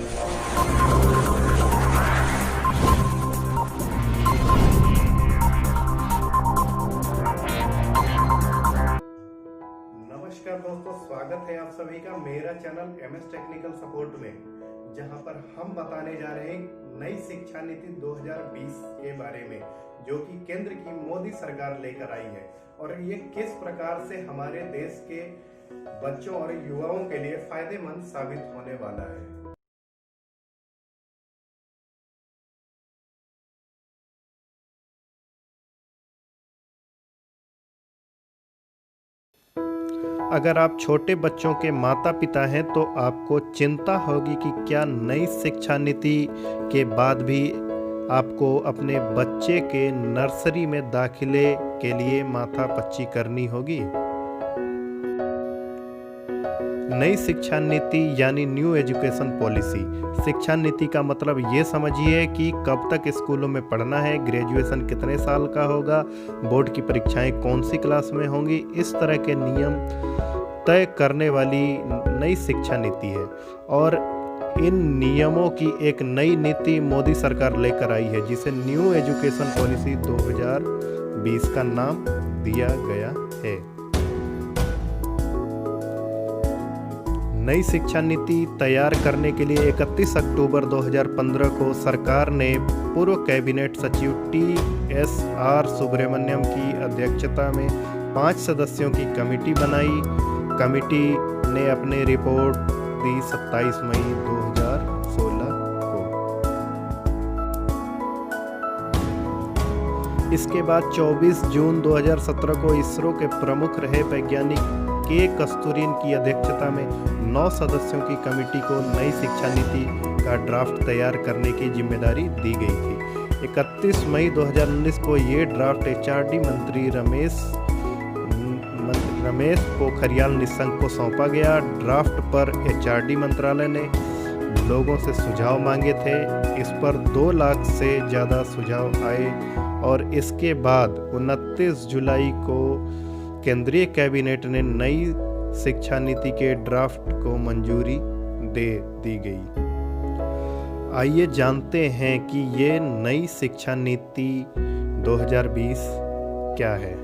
नमस्कार दोस्तों, स्वागत है आप सभी का मेरा चैनल MS टेक्निकल सपोर्ट में, जहां पर हम बताने जा रहे हैं नई शिक्षा नीति 2020 के बारे में, जो कि केंद्र की मोदी सरकार लेकर आई है और ये किस प्रकार से हमारे देश के बच्चों और युवाओं के लिए फायदेमंद साबित होने वाला है। अगर आप छोटे बच्चों के माता पिता हैं तो आपको चिंता होगी कि क्या नई शिक्षा नीति के बाद भी आपको अपने बच्चे के नर्सरी में दाखिले के लिए माथापच्ची करनी होगी। नई शिक्षा नीति यानी न्यू एजुकेशन पॉलिसी। शिक्षा नीति का मतलब ये समझिए कि कब तक स्कूलों में पढ़ना है, ग्रेजुएशन कितने साल का होगा, बोर्ड की परीक्षाएं कौन सी क्लास में होंगी, इस तरह के नियम तय करने वाली नई शिक्षा नीति है। और इन नियमों की एक नई नीति मोदी सरकार लेकर आई है, जिसे न्यू एजुकेशन पॉलिसी 2020 का नाम दिया गया है। नई शिक्षा नीति तैयार करने के लिए 31 अक्टूबर 2015 को सरकार ने पूर्व कैबिनेट सचिव TSR सुब्रमण्यम की अध्यक्षता में 5 सदस्यों की कमेटी बनाई। कमेटी ने अपनी रिपोर्ट दी 27 मई 2016 को। इसके बाद 24 जून 2017 को इसरो के प्रमुख रहे वैज्ञानिक के कस्तूरिन की अध्यक्षता में 9 सदस्यों की कमेटी को नई शिक्षा नीति का ड्राफ्ट तैयार करने की जिम्मेदारी दी गई थी। 31 मई 2019 को ये ड्राफ्ट HRD मंत्री रमेश पोखरियाल निशंक को सौंपा गया। ड्राफ्ट पर HRD मंत्रालय ने लोगों से सुझाव मांगे थे। इस पर 2 लाख से ज़्यादा सुझाव आए और इसके बाद 29 जुलाई को केंद्रीय कैबिनेट ने नई शिक्षा नीति के ड्राफ्ट को मंजूरी दे दी गई। आइए जानते हैं कि ये नई शिक्षा नीति 2020 क्या है।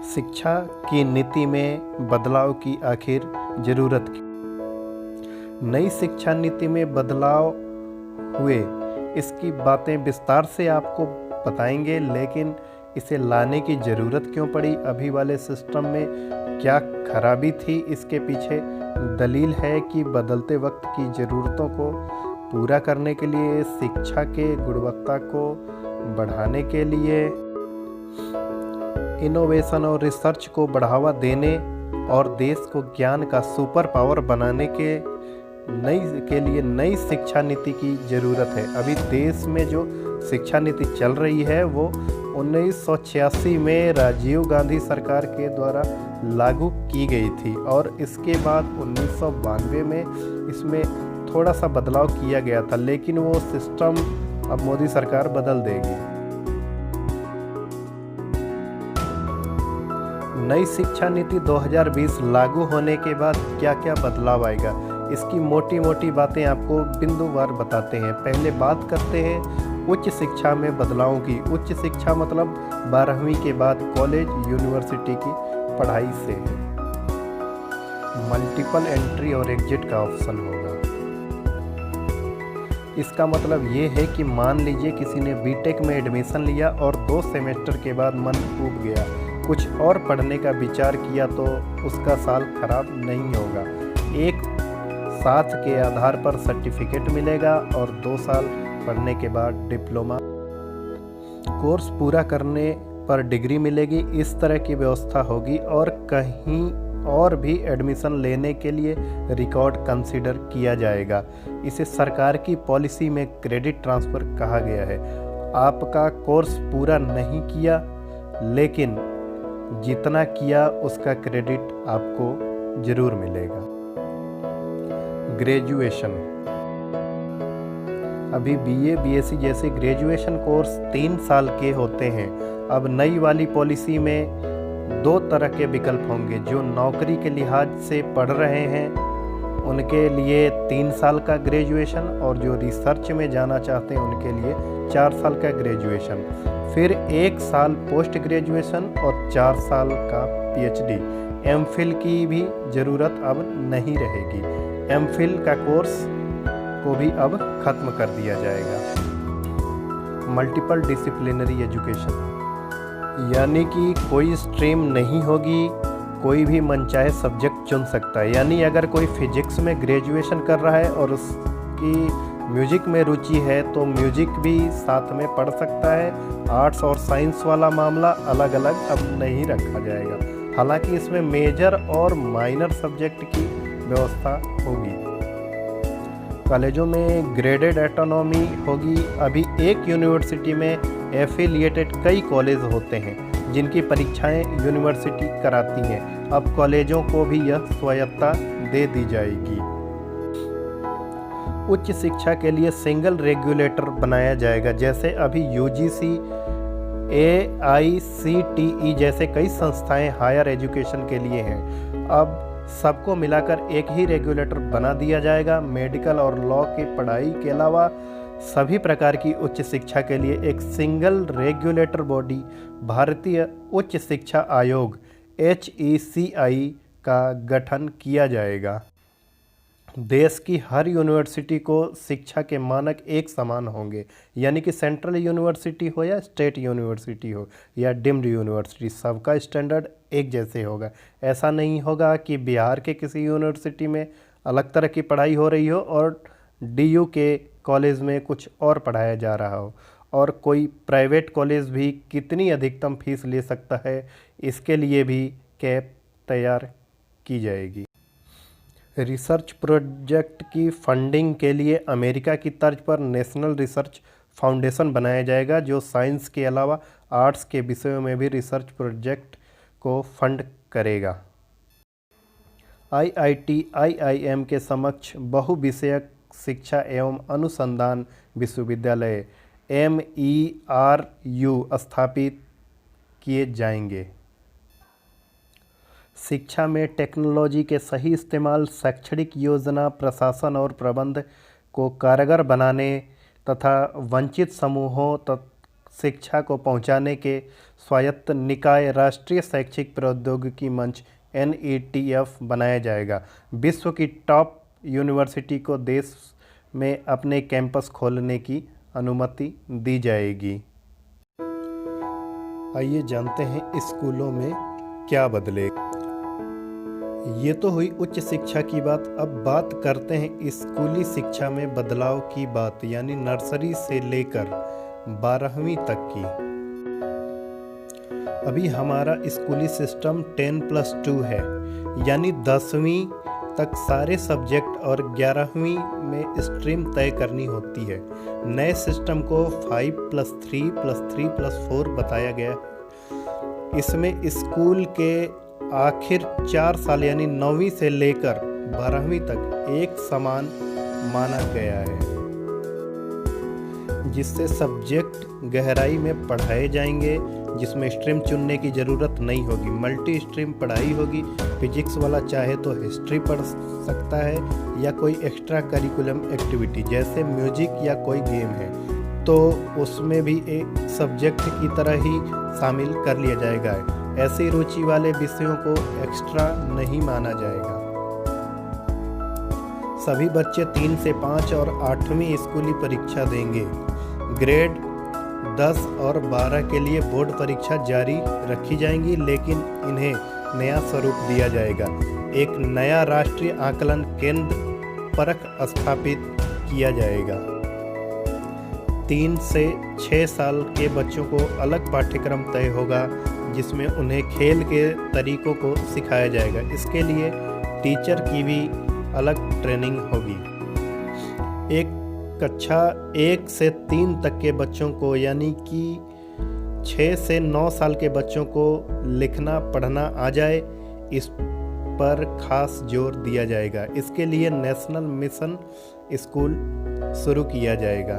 शिक्षा की नीति में बदलाव की आखिर जरूरत क्यों? नई शिक्षा नीति में बदलाव हुए, इसकी बातें विस्तार से आपको बताएंगे, लेकिन इसे लाने की ज़रूरत क्यों पड़ी, अभी वाले सिस्टम में क्या खराबी थी, इसके पीछे दलील है कि बदलते वक्त की ज़रूरतों को पूरा करने के लिए, शिक्षा के गुणवत्ता को बढ़ाने के लिए, इनोवेशन और रिसर्च को बढ़ावा देने और देश को ज्ञान का सुपर पावर बनाने के लिए नई शिक्षा नीति की ज़रूरत है। अभी देश में जो शिक्षा नीति चल रही है वो 1986 में राजीव गांधी सरकार के द्वारा लागू की गई थी और इसके बाद 1992 में इसमें थोड़ा सा बदलाव किया गया था, लेकिन वो सिस्टम अब मोदी सरकार बदल देगी। नई शिक्षा नीति 2020 लागू होने के बाद क्या क्या बदलाव आएगा, इसकी मोटी मोटी बातें आपको बिंदुवार बताते हैं। पहले बात करते हैं उच्च शिक्षा में बदलावों की। उच्च शिक्षा मतलब 12वीं के बाद कॉलेज यूनिवर्सिटी की पढ़ाई से है। मल्टीपल एंट्री और एग्जिट का ऑप्शन होगा। इसका मतलब ये है कि मान लीजिए किसी ने बीटेक में एडमिशन लिया और 2 सेमेस्टर के बाद मन ऊब गया, कुछ और पढ़ने का विचार किया, तो उसका साल खराब नहीं होगा। एक साथ के आधार पर सर्टिफिकेट मिलेगा और 2 साल पढ़ने के बाद डिप्लोमा कोर्स पूरा करने पर डिग्री मिलेगी। इस तरह की व्यवस्था होगी और कहीं और भी एडमिशन लेने के लिए रिकॉर्ड कंसीडर किया जाएगा। इसे सरकार की पॉलिसी में क्रेडिट ट्रांसफ़र कहा गया है। आपका कोर्स पूरा नहीं किया, लेकिन जितना किया उसका क्रेडिट आपको ज़रूर मिलेगा। ग्रेजुएशन, अभी BA BSc जैसे ग्रेजुएशन कोर्स 3 साल के होते हैं। अब नई वाली पॉलिसी में 2 तरह के विकल्प होंगे। जो नौकरी के लिहाज से पढ़ रहे हैं उनके लिए 3 साल का ग्रेजुएशन, और जो रिसर्च में जाना चाहते हैं उनके लिए 4 साल का ग्रेजुएशन, फिर 1 साल पोस्ट ग्रेजुएशन और 4 साल का पीएचडी। एमफिल की भी ज़रूरत अब नहीं रहेगी। एमफिल का कोर्स को भी अब ख़त्म कर दिया जाएगा। मल्टीपल डिसिप्लिनरी एजुकेशन, यानी कि कोई स्ट्रीम नहीं होगी, कोई भी मनचाहे सब्जेक्ट चुन सकता है। यानी अगर कोई फिजिक्स में ग्रेजुएशन कर रहा है और उसकी म्यूजिक में रुचि है तो म्यूजिक भी साथ में पढ़ सकता है। आर्ट्स और साइंस वाला मामला अलग अलग अब नहीं रखा जाएगा। हालांकि इसमें मेजर और माइनर सब्जेक्ट की व्यवस्था होगी। कॉलेजों में ग्रेडेड ऑटोनॉमी होगी। अभी एक यूनिवर्सिटी में एफिलिएटेड कई कॉलेज होते हैं जिनकी परीक्षाएं यूनिवर्सिटी कराती हैं। अब कॉलेजों को भी यह स्वायत्तता दे दी जाएगी। उच्च शिक्षा के लिए सिंगल रेगुलेटर बनाया जाएगा। जैसे अभी यूजीसी, AICTE जैसे कई संस्थाएं हायर एजुकेशन के लिए हैं, अब सबको मिलाकर एक ही रेगुलेटर बना दिया जाएगा। मेडिकल और लॉ की पढ़ाई के अलावा सभी प्रकार की उच्च शिक्षा के लिए एक सिंगल रेगुलेटर बॉडी भारतीय उच्च शिक्षा आयोग HECI का गठन किया जाएगा। देश की हर यूनिवर्सिटी को शिक्षा के मानक एक समान होंगे, यानी कि सेंट्रल यूनिवर्सिटी हो या स्टेट यूनिवर्सिटी हो या डीम्ड यूनिवर्सिटी, सबका स्टैंडर्ड एक जैसे होगा। ऐसा नहीं होगा कि बिहार के किसी यूनिवर्सिटी में अलग तरह की पढ़ाई हो रही हो और DU के कॉलेज में कुछ और पढ़ाया जा रहा हो, और कोई प्राइवेट कॉलेज भी कितनी अधिकतम फीस ले सकता है, इसके लिए भी कैप तैयार की जाएगी। रिसर्च प्रोजेक्ट की फंडिंग के लिए अमेरिका की तर्ज पर नेशनल रिसर्च फाउंडेशन बनाया जाएगा, जो साइंस के अलावा आर्ट्स के विषयों में भी रिसर्च प्रोजेक्ट को फंड करेगा। IIT, IIM के समक्ष बहुविषयक शिक्षा एवं अनुसंधान विश्वविद्यालय MERU स्थापित किए जाएंगे। शिक्षा में टेक्नोलॉजी के सही इस्तेमाल, शैक्षणिक योजना, प्रशासन और प्रबंध को कारगर बनाने तथा वंचित समूहों तक शिक्षा को पहुंचाने के स्वायत्त निकाय राष्ट्रीय शैक्षिक प्रौद्योगिकी मंच NETF बनाया जाएगा। विश्व की टॉप यूनिवर्सिटी को देश में अपने कैंपस खोलने की अनुमति दी जाएगी। आइए जानते हैं स्कूलों में क्या बदलेगा। ये तो हुई उच्च शिक्षा की बात। अब बात करते हैं स्कूली शिक्षा में बदलाव की बात, यानी नर्सरी से लेकर 12वीं तक की। अभी हमारा स्कूली सिस्टम 10+2 है, यानी 10वीं तक सारे सब्जेक्ट और 11वीं में स्ट्रीम तय करनी होती है। नए सिस्टम को 5+3+3+4 बताया गया। इसमें स्कूल के आखिर 4 साल यानी 9वीं से लेकर 12वीं तक एक समान माना गया है, जिससे सब्जेक्ट गहराई में पढ़ाए जाएंगे, जिसमें स्ट्रीम चुनने की ज़रूरत नहीं होगी। मल्टी स्ट्रीम पढ़ाई होगी। फिजिक्स वाला चाहे तो हिस्ट्री पढ़ सकता है या कोई एक्स्ट्रा करिकुलम एक्टिविटी जैसे म्यूजिक या कोई गेम है, तो उसमें भी एक सब्जेक्ट की तरह ही शामिल कर लिया जाएगा। ऐसी रुचि वाले विषयों को एक्स्ट्रा नहीं माना जाएगा। सभी बच्चे 3 से 5 और 8वीं स्कूली परीक्षा देंगे। ग्रेड 10 और 12 के लिए बोर्ड परीक्षा जारी रखी जाएंगी, लेकिन इन्हें नया स्वरूप दिया जाएगा। एक नया राष्ट्रीय आकलन केंद्र परख स्थापित किया जाएगा। 3 से 6 साल के बच्चों को अलग पाठ्यक्रम तय होगा, जिसमें उन्हें खेल के तरीकों को सिखाया जाएगा। इसके लिए टीचर की भी अलग ट्रेनिंग होगी। एक कक्षा 1 से 3 तक के बच्चों को, यानी कि 6 से 9 साल के बच्चों को लिखना पढ़ना आ जाए, इस पर खास जोर दिया जाएगा। इसके लिए नेशनल मिशन स्कूल शुरू किया जाएगा।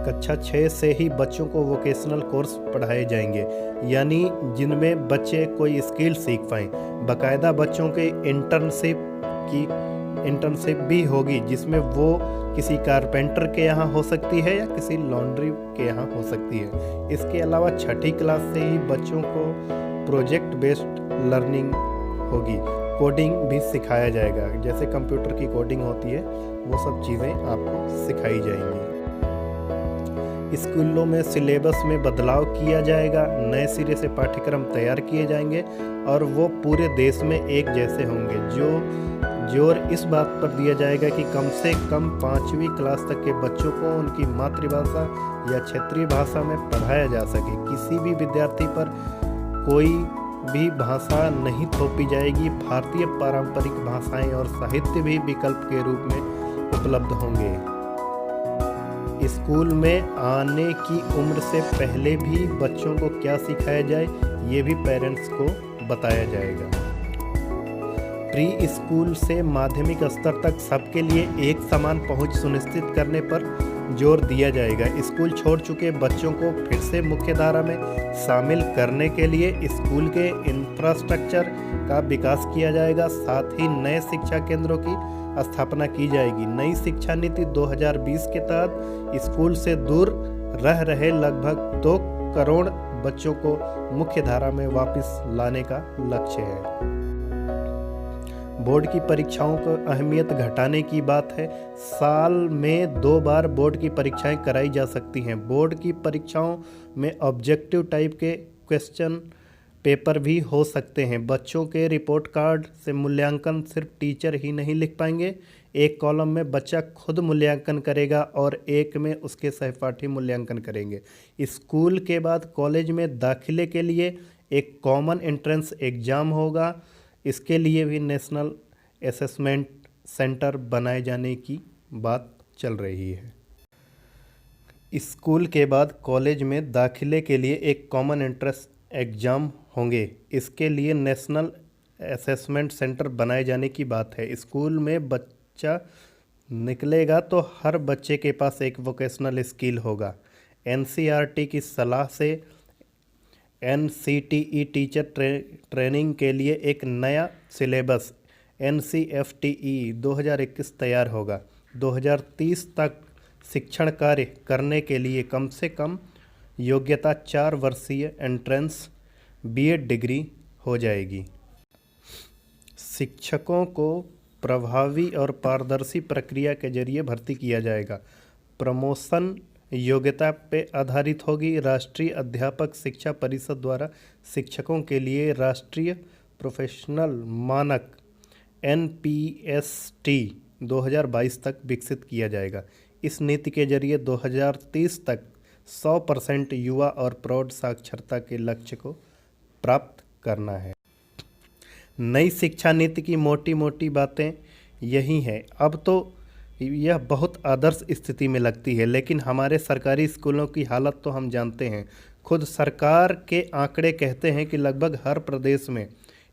कक्षा 6 से ही बच्चों को वोकेशनल कोर्स पढ़ाए जाएंगे, यानी जिनमें बच्चे कोई स्किल सीख पाएँ। बाकायदा बच्चों के इंटर्नशिप की इंटर्नशिप भी होगी, जिसमें वो किसी कारपेंटर के यहाँ हो सकती है या किसी लॉन्ड्री के यहाँ हो सकती है। इसके अलावा छठी क्लास से ही बच्चों को प्रोजेक्ट बेस्ड लर्निंग होगी, कोडिंग भी सिखाया जाएगा। जैसे कंप्यूटर की कोडिंग होती है वो सब चीज़ें आपको सिखाई जाएंगी। स्कूलों में सिलेबस में बदलाव किया जाएगा, नए सिरे से पाठ्यक्रम तैयार किए जाएंगे और वो पूरे देश में एक जैसे होंगे। जोर इस बात पर दिया जाएगा कि कम से कम 5वीं क्लास तक के बच्चों को उनकी मातृभाषा या क्षेत्रीय भाषा में पढ़ाया जा सके। किसी भी विद्यार्थी पर कोई भी भाषा नहीं थोपी जाएगी। भारतीय पारंपरिक भाषाएं और साहित्य भी विकल्प के रूप में उपलब्ध होंगे। स्कूल में आने की उम्र से पहले भी बच्चों को क्या सिखाया जाए ये भी पेरेंट्स को बताया जाएगा। प्री स्कूल से माध्यमिक स्तर तक सबके लिए एक समान पहुंच सुनिश्चित करने पर जोर दिया जाएगा। स्कूल छोड़ चुके बच्चों को फिर से मुख्यधारा में शामिल करने के लिए स्कूल के इंफ्रास्ट्रक्चर का विकास किया जाएगा। साथ ही नए शिक्षा केंद्रों की स्थापना की जाएगी। नई शिक्षा नीति 2020 के तहत स्कूल से दूर रह रहे लगभग 2 करोड़ बच्चों को मुख्यधारा में वापस लाने का लक्ष्य है। बोर्ड की परीक्षाओं को अहमियत घटाने की बात है। साल में 2 बार बोर्ड की परीक्षाएं कराई जा सकती हैं। बोर्ड की परीक्षाओं में ऑब्जेक्टिव टाइप के क्वेश्चन पेपर भी हो सकते हैं। बच्चों के रिपोर्ट कार्ड से मूल्यांकन सिर्फ टीचर ही नहीं लिख पाएंगे। एक कॉलम में बच्चा खुद मूल्यांकन करेगा और एक में उसके सहपाठी मूल्यांकन करेंगे। स्कूल के बाद कॉलेज में दाखिले के लिए एक कॉमन एंट्रेंस एग्ज़ाम होगा। इसके लिए भी नेशनल असेसमेंट सेंटर बनाए जाने की बात चल रही है। स्कूल के बाद कॉलेज में दाखिले के लिए एक कॉमन एंट्रेंस एग्ज़ाम होंगे। इसके लिए नेशनल असेसमेंट सेंटर बनाए जाने की बात है। स्कूल में बच्चा निकलेगा तो हर बच्चे के पास एक वोकेशनल स्किल होगा। एनसीईआरटी की सलाह से एनसीटीई टीचर ट्रेनिंग के लिए एक नया सिलेबस एनसीएफटीई 2021 तैयार होगा। 2030 तक शिक्षण कार्य करने के लिए कम से कम योग्यता 4 वर्षीय एंट्रेंस बीएड डिग्री हो जाएगी। शिक्षकों को प्रभावी और पारदर्शी प्रक्रिया के जरिए भर्ती किया जाएगा। प्रमोशन योग्यता पे आधारित होगी। राष्ट्रीय अध्यापक शिक्षा परिषद द्वारा शिक्षकों के लिए राष्ट्रीय प्रोफेशनल मानक एनपीएसटी 2022 तक विकसित किया जाएगा। इस नीति के जरिए 2030 तक 100% युवा और प्रौढ़ साक्षरता के लक्ष्य को प्राप्त करना है। नई शिक्षा नीति की मोटी मोटी बातें यही हैं। अब तो यह बहुत आदर्श स्थिति में लगती है, लेकिन हमारे सरकारी स्कूलों की हालत तो हम जानते हैं। खुद सरकार के आंकड़े कहते हैं कि लगभग हर प्रदेश में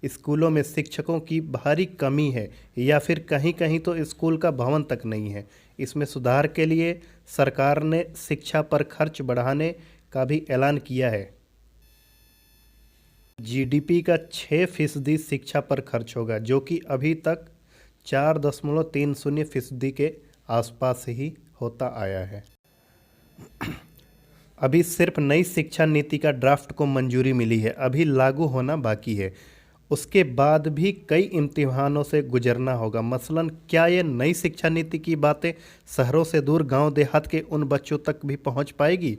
स्कूलों में शिक्षकों की भारी कमी है या फिर कहीं कहीं तो स्कूल का भवन तक नहीं है। इसमें सुधार के लिए सरकार ने शिक्षा पर खर्च बढ़ाने का भी ऐलान किया है। जीडीपी का 6% शिक्षा पर खर्च होगा, जो कि अभी तक 4.30% के आसपास ही होता आया है। अभी सिर्फ नई शिक्षा नीति का ड्राफ्ट को मंजूरी मिली है, अभी लागू होना बाकी है। उसके बाद भी कई इम्तिहानों से गुजरना होगा। मसलन क्या ये नई शिक्षा नीति की बातें शहरों से दूर गांव देहात के उन बच्चों तक भी पहुंच पाएगी?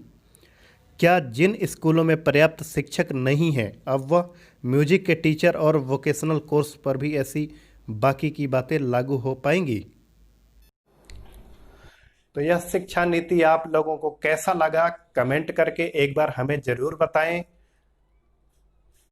क्या जिन स्कूलों में पर्याप्त शिक्षक नहीं हैं अब वह म्यूजिक के टीचर और वोकेशनल कोर्स पर भी ऐसी बाकी की बातें लागू हो पाएंगी? तो यह शिक्षा नीति आप लोगों को कैसा लगा कमेंट करके एक बार हमें ज़रूर बताएं।